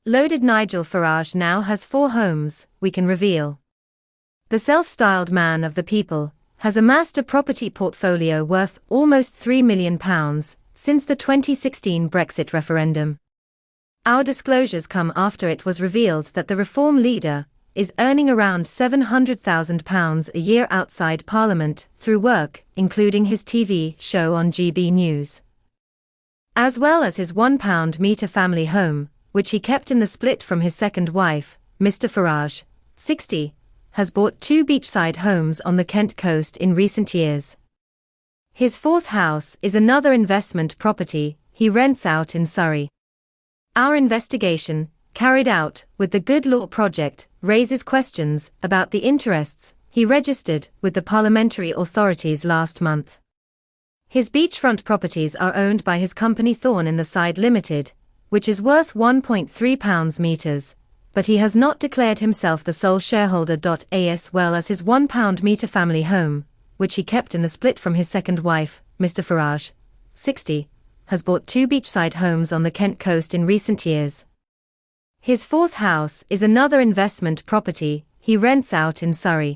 Loaded Nigel Farage now has 4 homes, we can reveal. The self-styled man of the people has amassed a property portfolio worth almost £3 million since the 2016 Brexit referendum. Our disclosures come after it was revealed that the Reform leader is earning around £700,000 a year outside Parliament through work, including his TV show on GB News, as well as his £1 family home, which he kept in the split from his second wife. Mr. Farage, 60, has bought 2 beachside homes on the Kent coast in recent years. His 4th house is another investment property he rents out in Surrey. Our investigation, carried out with the Good Law Project, raises questions about the interests he registered with the parliamentary authorities last month. His beachfront properties are owned by his company Thorn in the Side Limited, which is worth £1.3 meters, but he has not declared himself the sole shareholder.As, well as his £1 family home, which he kept in the split from his second wife. Mr. Farage, 60, has bought 2 beachside homes on the Kent coast in recent years. His 4th house is another investment property he rents out in Surrey.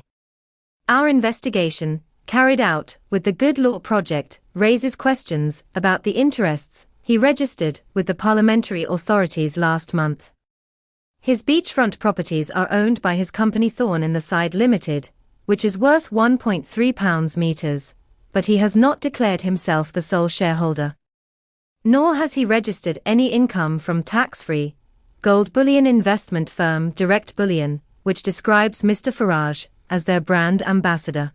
Our investigation, carried out with the Good Law Project, raises questions about the interests he registered with the parliamentary authorities last month. His beachfront properties are owned by his company Thorn in the Side Limited, which is worth £1.3 meters, but he has not declared himself the sole shareholder. Nor has he registered any income from tax-free gold bullion investment firm Direct Bullion, which describes Mr. Farage as their brand ambassador.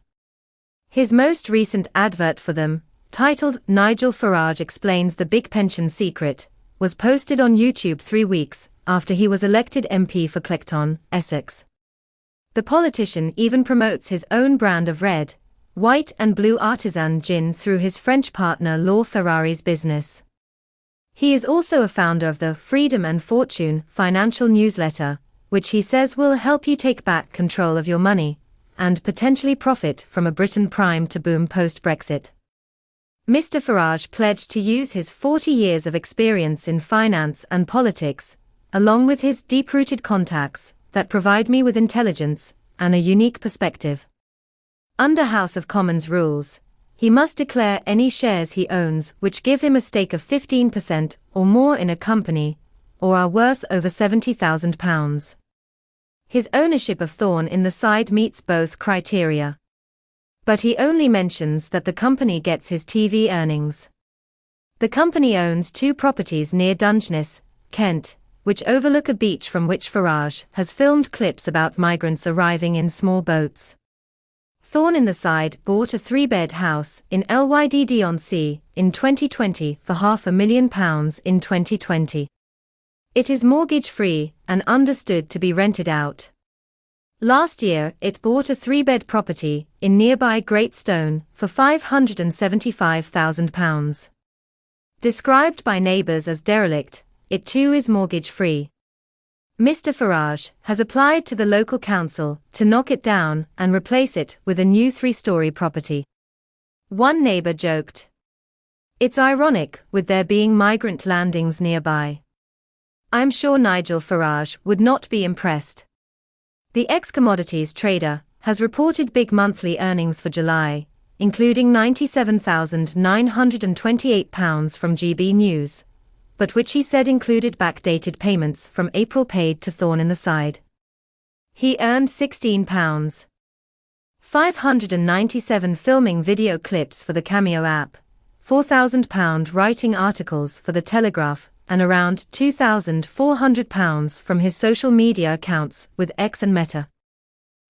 His most recent advert for them, titled "Nigel Farage Explains the Big Pension Secret," was posted on YouTube 3 weeks after he was elected MP for Clacton, Essex. The politician even promotes his own brand of red, white and blue artisan gin through his French partner Law Ferrari's business. He is also a founder of the Freedom and Fortune financial newsletter, which he says will help you take back control of your money and potentially profit from a Britain primed to boom post-Brexit. Mr. Farage pledged to use his 40 years of experience in finance and politics, along with his deep-rooted contacts, that provide me with intelligence and a unique perspective. Under House of Commons rules, he must declare any shares he owns which give him a stake of 15% or more in a company, or are worth over £70,000. His ownership of Thorn in the Side meets both criteria. But he only mentions that the company gets his TV earnings. The company owns 2 properties near Dungeness, Kent, which overlook a beach from which Farage has filmed clips about migrants arriving in small boats. Thorn in the Side bought a 3-bed house in Lydde-on-Sea in 2020 for £500,000 in 2020. It is mortgage-free and understood to be rented out. Last year it bought a 3-bed property in nearby Great Stone for £575,000. Described by neighbours as derelict, it too is mortgage-free. Mr. Farage has applied to the local council to knock it down and replace it with a new 3-storey property. One neighbour joked, "It's ironic with there being migrant landings nearby." I'm sure Nigel Farage would not be impressed. The ex-commodities trader has reported big monthly earnings for July, including £97,928 from GB News, but which he said included backdated payments from April paid to Thorn in the Side. He earned £16,597 filming video clips for the Cameo app, £4,000 writing articles for the Telegraph, and around £2,400 from his social media accounts with X and Meta.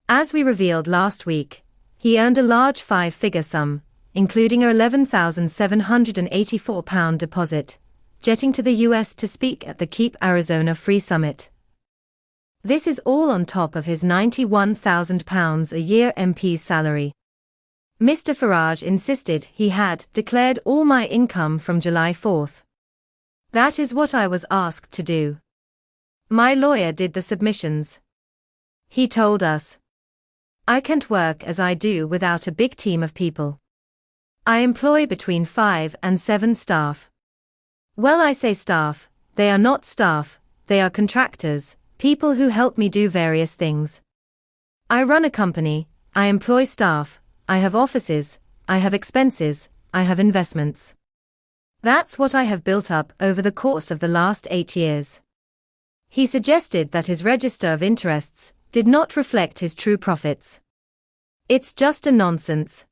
As we revealed last week, he earned a large 5-figure sum, including a £11,784 deposit, jetting to the US to speak at the Keep Arizona Free Summit. This is all on top of his £91,000 a year MP salary. Mr. Farage insisted he had declared all my income from July 4th. That is what I was asked to do. My lawyer did the submissions. He told us, "I can't work as I do without a big team of people. I employ between 5 and 7 staff." Well, I say staff, they are not staff, they are contractors, people who help me do various things. I run a company, I employ staff, I have offices, I have expenses, I have investments. That's what I have built up over the course of the last 8 years. He suggested that his register of interests did not reflect his true profits. It's just a nonsense.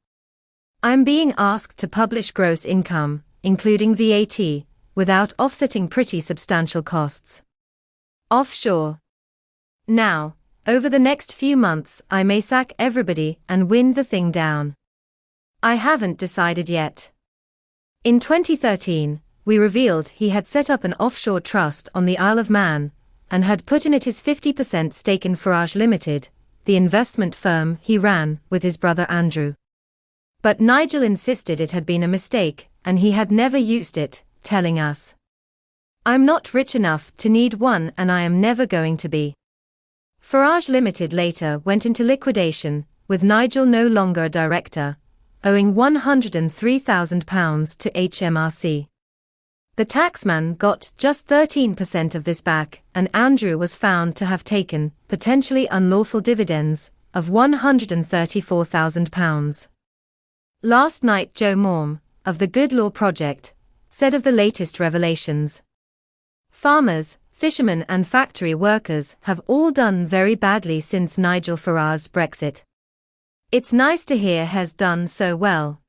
I'm being asked to publish gross income, including VAT, without offsetting pretty substantial costs. Offshore. Now, over the next few months I may sack everybody and wind the thing down. I haven't decided yet. In 2013, we revealed he had set up an offshore trust on the Isle of Man, and had put in it his 50% stake in Farage Limited, the investment firm he ran with his brother Andrew. But Nigel insisted it had been a mistake, and he had never used it, telling us, "I'm not rich enough to need one and I am never going to be." Farage Limited later went into liquidation, with Nigel no longer a director, owing £103,000 to HMRC. The taxman got just 13% of this back, and Andrew was found to have taken potentially unlawful dividends of £134,000. Last night Joe Morm, of the Good Law Project, said of the latest revelations, "Farmers, fishermen and factory workers have all done very badly since Nigel Farage's Brexit. It's nice to hear has done so well."